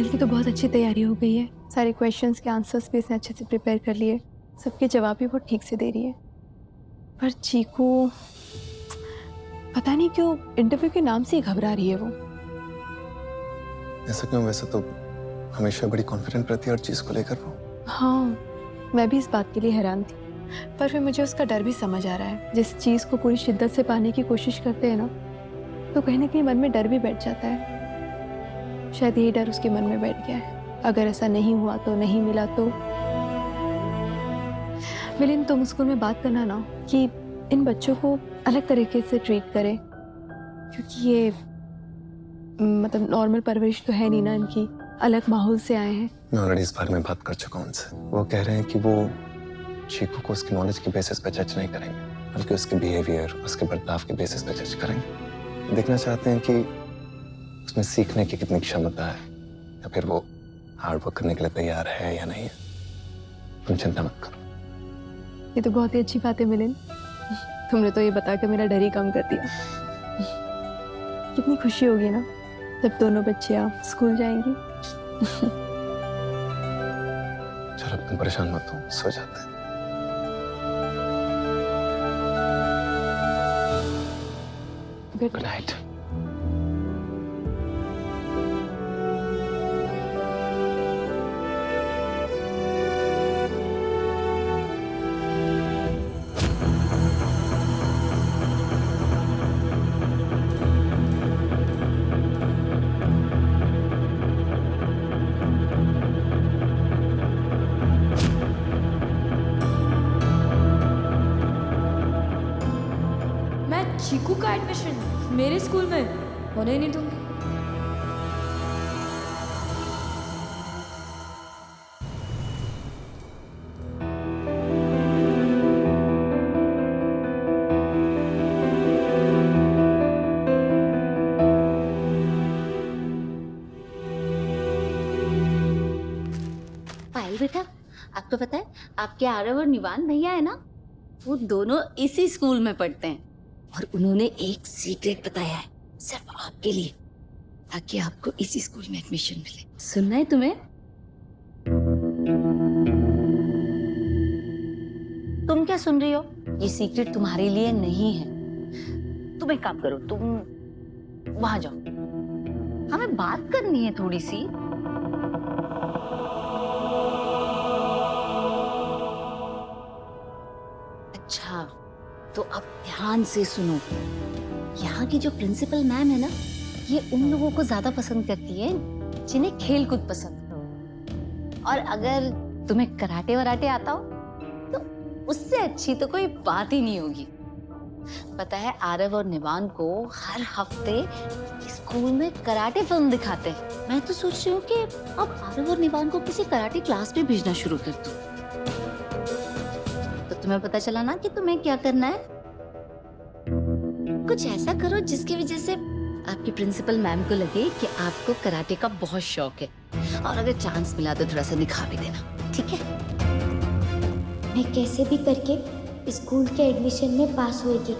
Final की तो बहुत अच्छी तैयारी हो गई है। सारे क्वेश्चंस के आंसर्स भी इसने अच्छे से प्रिपेयर कर लिए, सबके जवाब भी वो ठीक से दे रही है। पर चीकू पता नहीं क्यों इंटरव्यू के नाम से ही घबरा रही है वो। ऐसा क्यों? वैसे तो हमेशा बड़ी कॉन्फिडेंट रहती है हर चीज को लेकर वो। हाँ, मैं भी इस बात के लिए हैरान थी, पर फिर मुझे उसका डर भी समझ आ रहा है। जिस चीज को पूरी शिद्दत से पाने की कोशिश करते हैं ना, तो कहीं ना कहीं मन में डर भी बैठ जाता है। शायद यही डर उसके मन में बैठ गया है। अगर ऐसा नहीं हुआ तो, नहीं मिला तो। मिलिंद, तुम स्कूल में बात करना ना कि इन बच्चों को अलग तरीके से ट्रीट करें, क्योंकि ये मतलब नॉर्मल परवरिश तो है नहीं ना इनकी, अलग माहौल से आए हैं। मैं ऑलरेडी इस बारे में बात कर चुका हूं उनसे। वो कह रहे हैं कि वो चीकू को उसकी नॉलेज के बेसिस पे जज नहीं करेंगे, बल्कि उसके बिहेवियर, उसके बर्ताव के बेसिस पे जज करेंगे। देखना चाहते हैं कि उसमें सीखने की कितनी क्षमता है, या फिर वो हार्ड वर्क करने के लिए तैयार है या नहीं है। तुम चिंता मत करो। ये तो बहुत ही अच्छी बात है मिलिंद, तुमने तो ये बताकर मेरा डर ही कम कर दिया। कितनी खुशी होगी ना जब दोनों बच्चियां स्कूल जाएंगी। चलो तुम परेशान मत हो, सो जाते हैं। Good night. चीकू का एडमिशन मेरे स्कूल में होने ही नहीं दूंगी। पायल बेटा, आपको पता है आपके आरव और निवान भैया है ना, वो दोनों इसी स्कूल में पढ़ते हैं और उन्होंने एक सीक्रेट बताया है सिर्फ आपके लिए, ताकि आपको इसी स्कूल में एडमिशन मिले। सुनना है तुम्हें? तुम क्या सुन रही हो? ये सीक्रेट तुम्हारे लिए नहीं है। तुम एक काम करो, तुम वहां जाओ, हमें बात करनी है थोड़ी सी। अच्छा, तो अब ध्यान से सुनो। यहाँ की जो प्रिंसिपल मैम है ना, ये उन लोगों को ज्यादा पसंद करती है जिन्हें खेल कूद पसंद है। और अगर तुम्हें कराटे वराटे आता हो तो उससे अच्छी तो कोई बात ही नहीं होगी। पता है, आरव और निवान को हर हफ्ते स्कूल में कराटे फिल्म दिखाते हैं। मैं तो सोच रही हूँ कि अब आरव और निवान को किसी कराटे क्लास में भेजना शुरू कर दूं। तो तुम्हें पता चला ना कि तुम्हें क्या करना है। कुछ ऐसा करो जिसकी वजह से आपकी प्रिंसिपल मैम को लगे कि आपको कराटे का बहुत शौक है, और अगर चांस मिला तो थोड़ा सा दिखा भी देना, ठीक है? मैं कैसे भी करके स्कूल के एडमिशन में पास होएगी,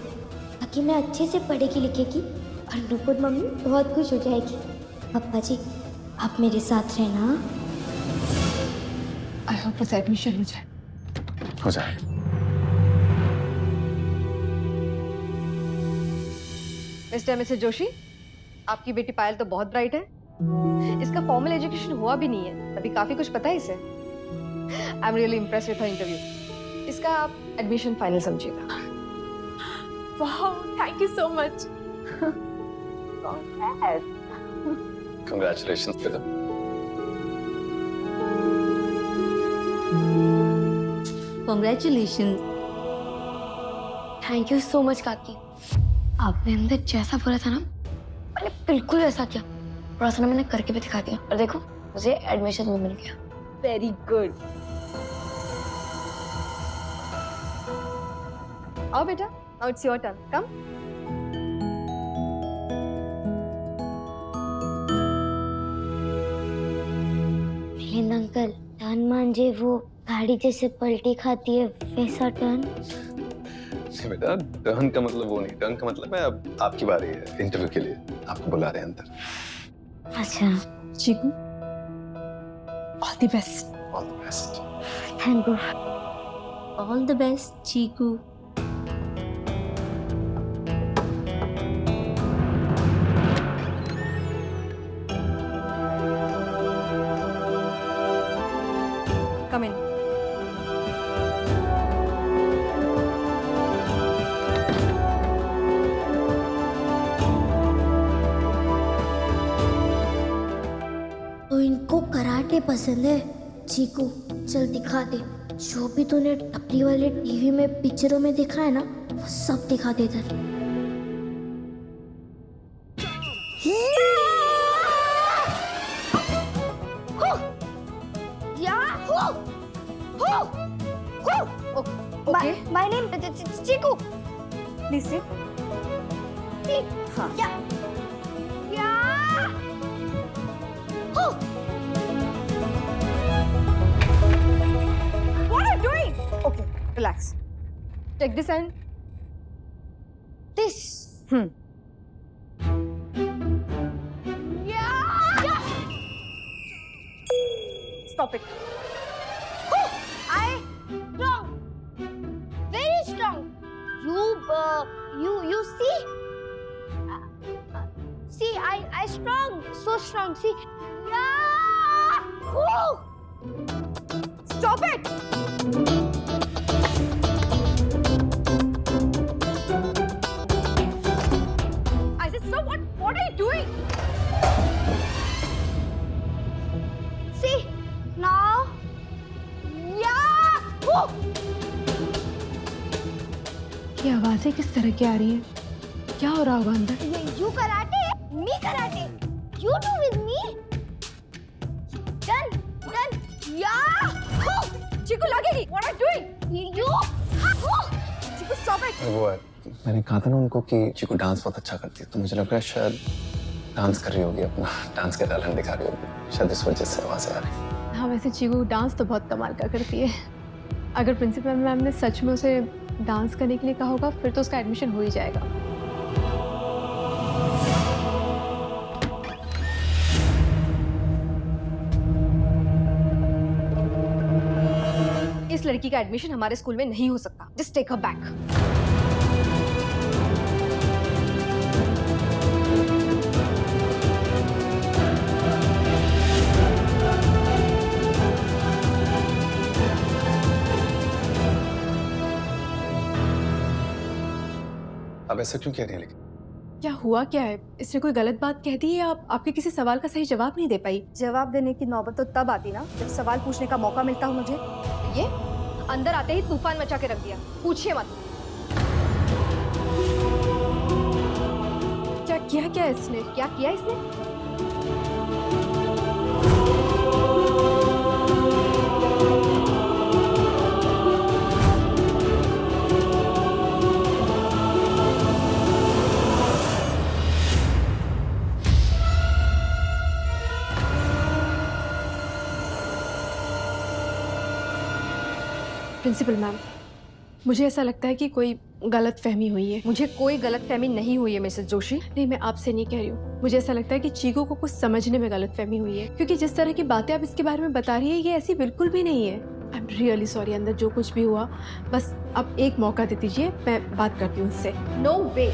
ताकि मैं अच्छे से पढ़ेगी लिखेगी और नुपुर मम्मी बहुत खुश हो जाएगी। पापा जी, आप मेरे साथ रहना। आई होप उसे एडमिशन हो जाए। हो जाए। मिस्टर मिसेस जोशी, आपकी बेटी पायल तो बहुत ब्राइट है। इसका फॉर्मल एजुकेशन हुआ भी नहीं है, अभी काफी कुछ पता है इसे। I am really impressed with her interview. इसका आप एडमिशन फाइनल समझिएगा। Wow, thank you so much. Congratulations बेटा। Congratulations। Thank you so much काकी। आपने अंदर जैसा बोला था ना, मैंने बिल्कुल वैसा किया। थोड़ा सा ना मैंने करके भी दिखा दिया, और देखो मुझे एडमिशन भी मिल गया। Very good. आओ बेटा, now it's your turn, come. Milind uncle, turn मांझे वो गाड़ी जैसे पलटी खाती है वैसा टर्न। बेटा, टर्न का मतलब वो नहीं, टर्न का मतलब है अब आपकी बारी है इंटरव्यू के लिए, आपको बुला रहे हैं अंदर। अच्छा। Chiku, all the best. All the best. Thank you. All the best Chiku. Come in. तो इनको कराटे पसंद है। चीकू चल दिखा दे, जो भी तूने टपरी वाले टीवी में पिक्चरों में देखा है ना, वो सब दिखा दे इधर। Okay, my name Cheeku. Please sit. हाँ। What are you doing? Okay, relax. Take this and This. Stop it. I strong, very strong. You see? See, I strong, so strong. See, yeah. Woo! Stop it. I said stop. What are you doing? See, now, yeah. Woo! ये आवाजें किस तरह की आ रही हैं? क्या हो रहा होगा अंदर? You karate, me karate. You do with me. Done, done. Yeah. Woo! Chiku लगेगी. What are you doing? You. Woo! Chiku stop it. वो है, मैंने कहा था ना उनको कि चीकू डांस बहुत अच्छा करती है, तो मुझे लग रहा है शायद डांस कर रही होगी, अपना डांस का टैलेंट दिखा रही होगी, शायद इस वजह से आवाज़ें आ रही। हाँ, वैसे चीकू डांस तो बहुत कमाल का करती है। अगर प्रिंसिपल मैम ने सच में उसे डांस करने के लिए कहा होगा, फिर तो उसका एडमिशन हो ही जाएगा। इस लड़की का एडमिशन हमारे स्कूल में नहीं हो सकता। Just take her back. अब ऐसा क्यों कह रही है लेकिन? क्या हुआ क्या है? इसने कोई गलत बात कह दी है या आपके किसी सवाल का सही जवाब नहीं दे पाई? जवाब देने की नौबत तो तब आती ना जब सवाल पूछने का मौका मिलता हो मुझे। ये अंदर आते ही तूफान मचा के रख दिया। पूछिए मत। क्या किया क्या इसने? क्या किया इसने? प्रिंसिपल मैम, मुझे ऐसा लगता है कि कोई गलत फहमी हुई है। मुझे कोई गलत फहमी नहीं हुई है मिसेस जोशी। नहीं, मैं आपसे नहीं कह रही हूँ। मुझे ऐसा लगता है कि चीकू को कुछ समझने में गलत फहमी हुई है, क्योंकि जिस तरह की बातें आप इसके बारे में बता रही है, ये ऐसी बिल्कुल भी नहीं है। I am really sorry. अंदर जो कुछ भी हुआ, बस आप एक मौका दे दीजिए, मैं बात करती हूँ उससे। नो वे,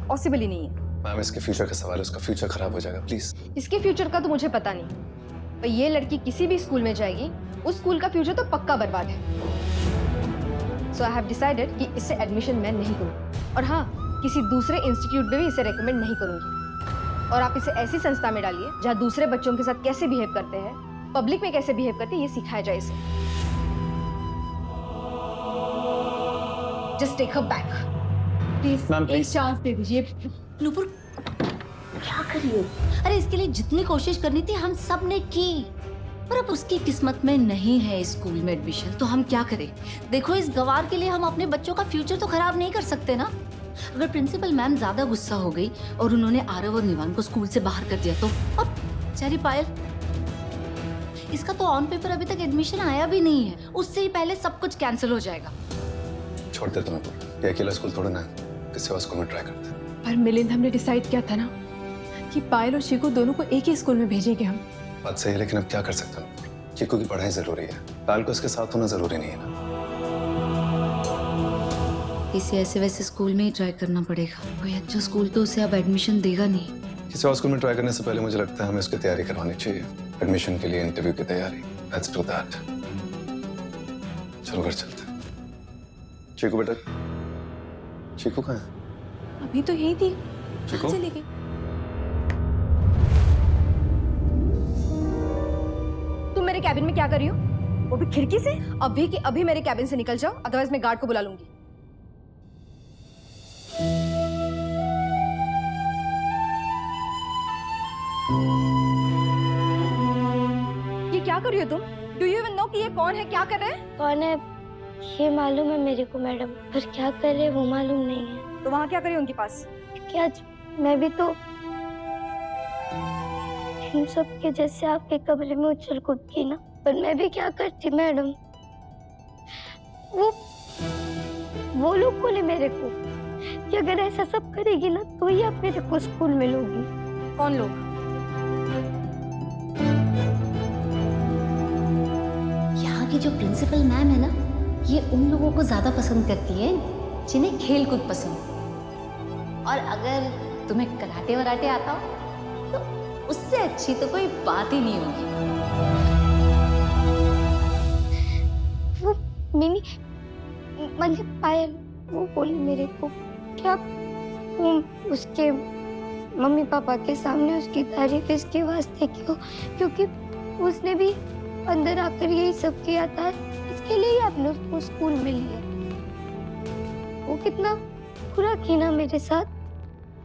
पॉसिबल ही नहीं है। मैम, इसके फ्यूचर का सवाल है, उसका फ्यूचर खराब हो जाएगा, प्लीज। इसके फ्यूचर का तो मुझे पता नहीं, पर ये लड़की किसी भी स्कूल में जाएगी, उस स्कूल का फ्यूचर तो पक्का बर्बाद है। सो आई हैव डिसाइडेड कि इससे एडमिशन मैं नहीं करूँगी, और हाँ, किसी दूसरे इंस्टीट्यूट में भी इसे रेकमेंड नहीं करूँगी। और आप इसे ऐसी संस्था में डालिए जहाँ दूसरे बच्चों के साथ कैसे बिहेव करते हैं, पब्लिक में कैसे बिहेव करते हैं, ये सिखाया जाए इसे। Just take her back please. Ma'am, एक प्लीज। चांस दे दीजिए। नूपुर, क्या कर रही हो? अरे इसके लिए जितनी कोशिश करनी थी हम सब ने की, पर अब उसकी किस्मत में नहीं है स्कूल में एडमिशन, तो हम क्या करें? देखो, इस गवार के लिए हम अपने बच्चों का फ्यूचर तो खराब नहीं कर सकते ना। अगर प्रिंसिपल मैम ज्यादा गुस्सा हो गई और उन्होंने आरव और निवान को स्कूल से बाहर कर दिया तो? और चेरी पायल, इसका तो ऑन पेपर अभी तक एडमिशन आया भी नहीं है, उससे ही पहले सब कुछ कैंसिल हो जाएगा। छोड़ दे तुम्हें, ये अकेला स्कूल थोड़ा ना है, किसी और स्कूल में ट्राई करते हैं। पर मिलिंद, हमने डिसाइड किया था ना कि पायल और चीकू दोनों को एक ही स्कूल में भेजेंगे हम। बात सही है, लेकिन अब क्या कर सकते हैं? चीकू की पढ़ाई जरूरी है, पायल को उसके साथ होना जरूरी नहीं है ना। किसी ऐसे वैसे स्कूल में ही ट्राई करना पड़ेगा। कोई अच्छा स्कूल तो उसे अब एडमिशन देगा नहीं। किसी और स्कूल में ट्राई करने से पहले मुझे लगता है हमें उसकी तैयारी करवानी चाहिए, एडमिशन के लिए, इंटरव्यू की तैयारी। Let's do that. चलो घर चलते हैं। चीकू बेटा, चीकू कहाँ है? अभी तो यही थी, चीकू? चली गई। तुम मेरे कैबिन में क्या कर रही हो? वो भी खिड़की से? अभी कि अभी मेरे कैबिन से निकल जाओ, अदरवाइज मैं गार्ड को बुला लूंगी। ये क्या कर रही हो तुम? डू यू इवन नो कि ये कौन है, क्या कर रहे हैं? कौन है ये मालूम है मेरे को मैडम, पर क्या कर रहे वो मालूम नहीं है। तो वहाँ क्या कर रही हो उनके पास? क्या मैं भी तो इन सब के जैसे आपके कमरे में उछल कूद की ना, पर मैं भी क्या करती मैडम। वो लोग बोले मेरे को कि अगर ऐसा सब करेगी ना तो ही आप मेरे को स्कूल में लोगी। कौन लोग? यहाँ की जो प्रिंसिपल मैम है ना, ये उन लोगों को ज्यादा पसंद करती है जिन्हें खेल कूद पसंद। और अगर तुम्हें कराटे वराटे आता हो तो उससे अच्छी तो कोई बात ही नहीं होगी। वो मिनी मतलब पायल वो बोले मेरे को क्या वो उसके मम्मी पापा के सामने उसकी तारीफ इसके वास्ते क्यों, क्योंकि उसने भी अंदर आकर यही सब किया था, इसके लिए ही आपने उसको स्कूल में लिया। वो कितना बुरा की ना मेरे साथ,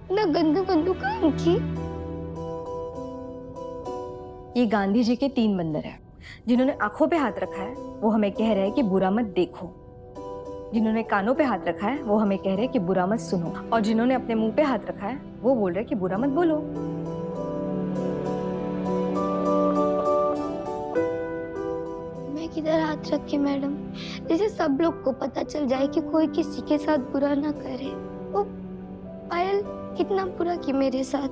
इतना गंदू गंदू काम की। ये गांधी जी के 3 बंदर हैं। जिन्होंने आंखों पे हाथ रखा है वो हमें कह रहे हैं कि बुरा मत देखो, जिन्होंने कानों पे हाथ रखा है वो हमें कह रहे हैं कि बुरा मत सुनो, और जिन्होंने अपने मुंह पे हाथ रखा है वो बोल रहे हैं कि बुरा मत बोलो। मैं किधर हाथ रखी मैडम, जैसे सब लोग को पता चल जाए कि कोई किसी के साथ बुरा ना करे। वो पायल कितना बुरा की मेरे साथ,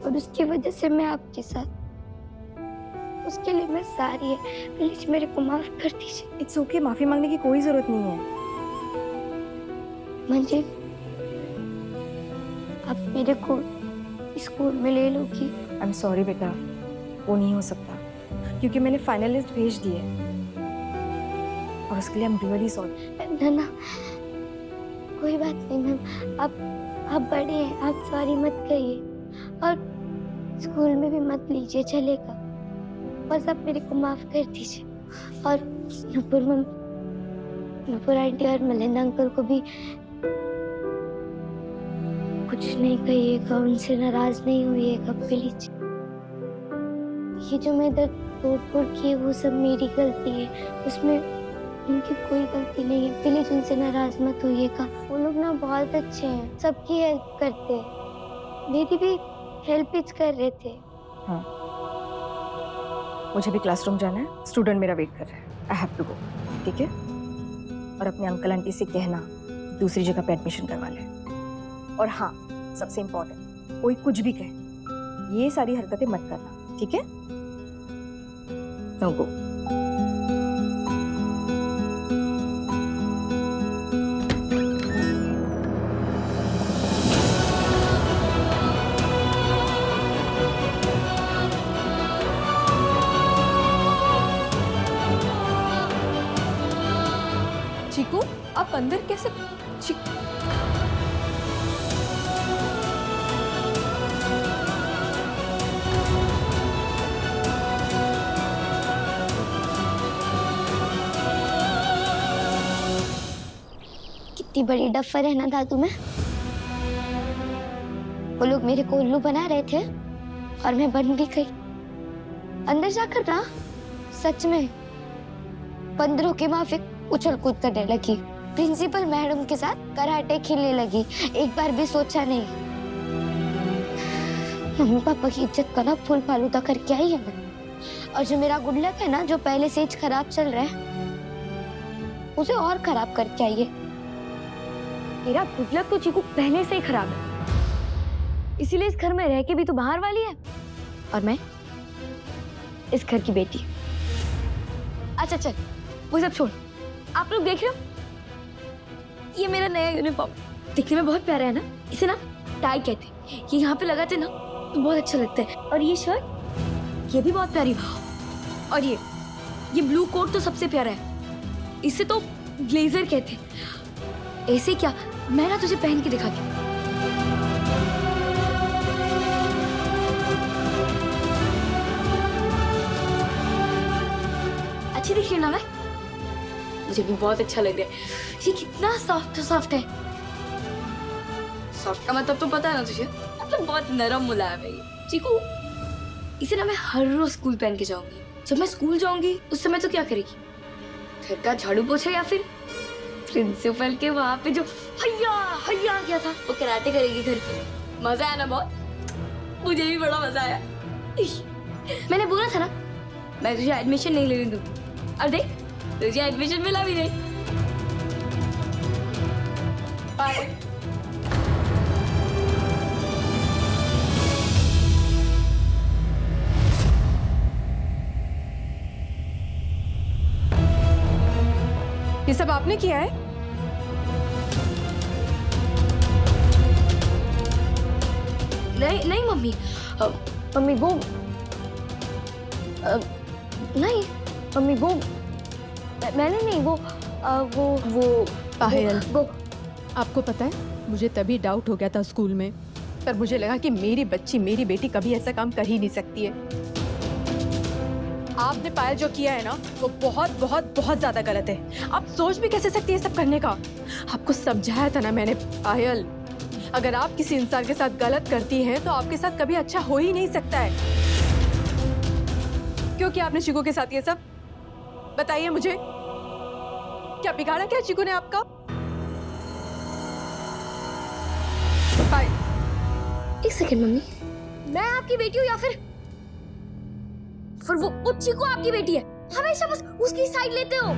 और उसकी वजह से मैं आपके साथ, उसके लिए मैं सारी है, प्लीज मेरे को माफ कर दीजिए। इट्स ओके, माफी मांगने की कोई जरूरत नहीं है। मुझे आप मेरे को स्कूल में ले लोगी? आई एम सॉरी बेटा, वो नहीं हो सकता क्योंकि मैंने फाइनल लिस्ट भेज दी है और उसके लिए आई एम रियली सॉरी। ना कोई बात नहीं मैम, आप बड़े हैं, आप सॉरी मत कहिए और स्कूल में भी मत लीजिए, चलेगा। बस आप मेरे को माफ कर दीजिए। और नुपुर आंटी और मलिंदा अंकल को भी कुछ नहीं कहिएगा, उनसे नाराज नहीं होइएगा प्लीज। ये जो मैं इधर तोड़ की है वो सब मेरी गलती है, उसमें उनकी कोई गलती नहीं है, प्लीज उनसे नाराज मत होइएगा। वो लोग ना बहुत अच्छे हैं, सबकी हेल्प करते हैं, मेरी भी हेल्प ही कर रहे थे। हाँ, मुझे भी क्लासरूम जाना है, स्टूडेंट मेरा वेट कर रहा है, आई हैव टू गो, ठीक है? और अपने अंकल आंटी से कहना दूसरी जगह पे एडमिशन करवा ले। और हाँ, सबसे इम्पोर्टेंट, कोई कुछ भी कहे ये सारी हरकतें मत करना, ठीक है? नो गो। चीकू, आप अंदर कैसे? कितनी बड़ी डफर है ना दादू में। वो लोग मेरे को उल्लू बना रहे थे और मैं बन भी गई। अंदर जाकर ना सच में बंदरों के माफिक उछल कूद करने लगी, प्रिंसिपल मैडम के साथ कराटे खेलने लगी, एक बार भी सोचा नहीं। मम्मी पापा की इज्जत का ना फूल फालूदा करके आई है मैं। और जो मेरा गुड लक है ना, जो पहले से ही खराब चल रहा है, उसे और खराब करके आई है। तेरा गुड लक तो चीकू पहले से ही खराब है। इसीलिए इस घर में रह के भी तू बाहर वाली है और मैं इस घर की बेटी। अच्छा चल वो सब छोड़, आप लोग देख रहे हो ये मेरा नया यूनिफॉर्म दिखने में बहुत प्यारा है ना। इसे ना टाई कहते हैं, ये यहाँ पे लगाते ना तो बहुत अच्छा लगता है। और ये शर्ट ये भी बहुत प्यारी, और ये ब्लू कोट तो सबसे प्यारा है, इसे तो ब्लेजर कहते हैं। ऐसे क्या, मैं ना तुझे पहन के दिखाती हूँ। अच्छी दिख रही है ना मैं? मुझे भी बहुत अच्छा लग रहा है। ये कितना सॉफ्ट है। सॉफ्ट का मतलब तो पता है ना तुझे, मतलब बहुत नरम मुलायम है ये। चीकू, इसे ना मैं हर रोज स्कूल पहन के जाऊंगी। जब मैं स्कूल जाऊंगी उस समय तो क्या करेगी, घर का झाड़ू पोछा या फिर प्रिंसिपल के वहां पे जो हैया हैया किया था वो कराटे करेगी घर पे। मजा आया ना बहुत, मुझे भी बड़ा मजा आया। मैंने बोला था ना मैं तुझे एडमिशन नहीं लेने दूंगी, और देख तुझे एडमिशन मिला भी नहीं। बाय। ये सब आपने किया है? नहीं मम्मी, मम्मी वो नहीं मम्मी वो मैंने नहीं वो पायल, वो आपको पता है मुझे तभी डाउट हो गया था स्कूल में, पर मुझे लगा कि मेरी बच्ची मेरी बेटी कभी ऐसा काम कर ही नहीं सकती है। आपने पायल जो किया है ना वो बहुत बहुत बहुत ज्यादा गलत है। आप सोच भी कैसे सकती है सब करने का? आपको समझाया था ना मैंने पायल, अगर आप किसी इंसान के साथ गलत करती हैं तो आपके साथ कभी अच्छा हो ही नहीं सकता है। क्यों किया आपने चीकू के साथ ये सब? बताइए मुझे, क्या बिगाड़ा क्या चीकू ने आपका? पायल, एक सेकंड मम्मी, मैं आपकी बेटी हूँ या फिर वो चीकू आपकी बेटी है? हमेशा बस उसकी साइड लेते हो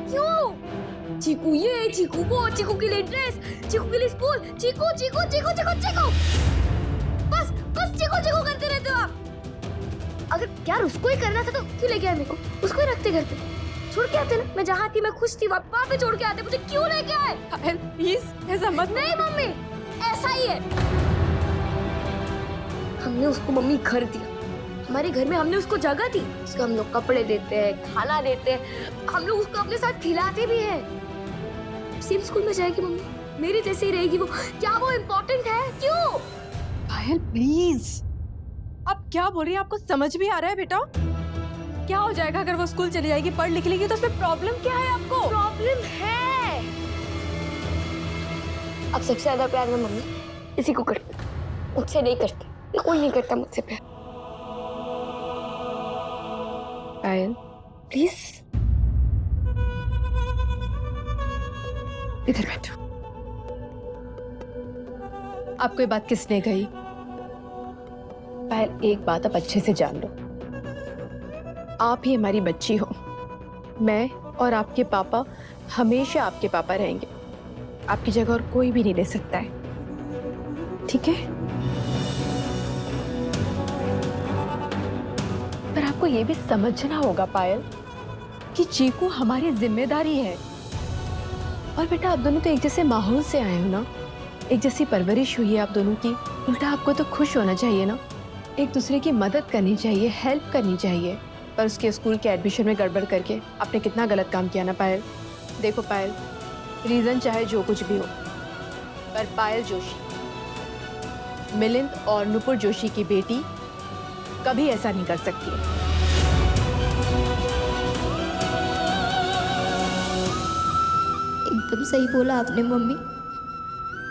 क्यों? चीकू ये, चीकू वो, चीकू के लिए ड्रेस, चीकू के लिए स्कूल, चीकू चीकू चीकू चीकू चीकू, बस चीकू चीकू करते रहते हो आप। अगर यार उसको ही करना था तो क्यों लेके आए मेरे को? उसको ही रखते घर पे, छोड़ के आते ना। मैं जहाँ थी मैं खुश थी, वहाँ पे छोड़ के आते। मुझे क्यों लेके आए? प्लीज ऐसा मत। नहीं मम्मी, ऐसा ही है। हमने उसको मम्मी घर दिया, हमारे घर में हमने उसको जगह दी, उसको हम लोग कपड़े देते हैं, खाना देते हैं, हम लोग उसको अपने साथ खिलाते भी हैं। सेम स्कूल में जाएगी मम्मी, मेरी जैसे ही रहेगी वो। क्या वो इम्पोर्टेंट है? क्यों? पायल प्लीज, आप क्या बोल रही हैं? आपको समझ भी आ रहा है बेटा? क्या हो जाएगा अगर वो स्कूल चली जाएगी, पढ़ लिख लेगी तो उसमें प्रॉब्लम क्या है आपको? प्रॉब्लम है। अब सबसे ज्यादा प्यार में मम्मी इसी को करती, मुझसे नहीं करती, कोई नहीं करता मुझसे प्यार। पायल प्लीज इधर बैठो। आपको ये बात किसने कही? पायल एक बात आप अच्छे से जान लो, आप ही हमारी बच्ची हो। मैं और आपके पापा हमेशा आपके पापा रहेंगे, आपकी जगह और कोई भी नहीं ले सकता है, ठीक है? पर आपको ये भी समझना होगा पायल कि चीकू हमारी जिम्मेदारी है। और बेटा आप दोनों तो एक जैसे माहौल से आए हो ना, एक जैसी परवरिश हुई है आप दोनों की। उल्टा आपको तो खुश होना चाहिए ना, एक दूसरे की मदद करनी चाहिए, हेल्प करनी चाहिए। पर उसके स्कूल के एडमिशन में गड़बड़ करके आपने कितना गलत काम किया ना पायल। देखो पायल, रीजन चाहे जो कुछ भी हो, पर पायल जोशी मिलिंद और नुपुर जोशी की बेटी कभी ऐसा नहीं कर सकती है। एकदम सही बोला आपने मम्मी।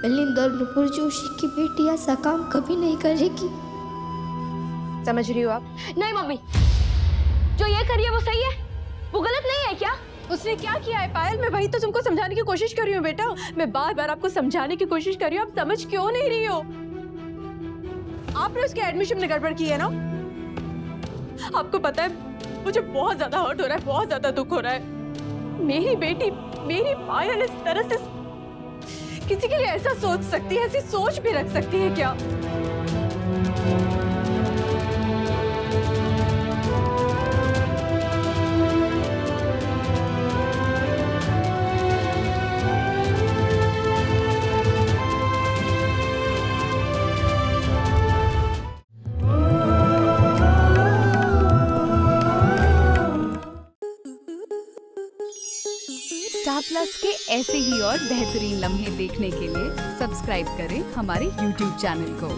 मिलिंद और नुपुर जोशी की बेटी ऐसा काम कभी नहीं करेगी। समझ रही हो आप? नहीं मम्मी, जो ये करी है वो सही है, वो गलत नहीं है क्या? उसने क्या किया है पायल? मैं वही तो तुमको समझाने की कोशिश कर रही हूँ बेटा, मैं बार बार आपको समझाने की कोशिश कर रही हूँ, आप समझ क्यों नहीं रही हो? आपने उसके एडमिशन में गड़बड़ की है ना। आपको पता है मुझे बहुत ज्यादा हर्ट हो रहा है, बहुत ज्यादा दुख हो रहा है। मेरी बेटी, मेरी पायल इस तरह से किसी के लिए ऐसा सोच सकती है, ऐसी सोच भी रख सकती है क्या? स्टार प्लस के ऐसे ही और बेहतरीन लम्हे देखने के लिए सब्सक्राइब करें हमारे YouTube चैनल को।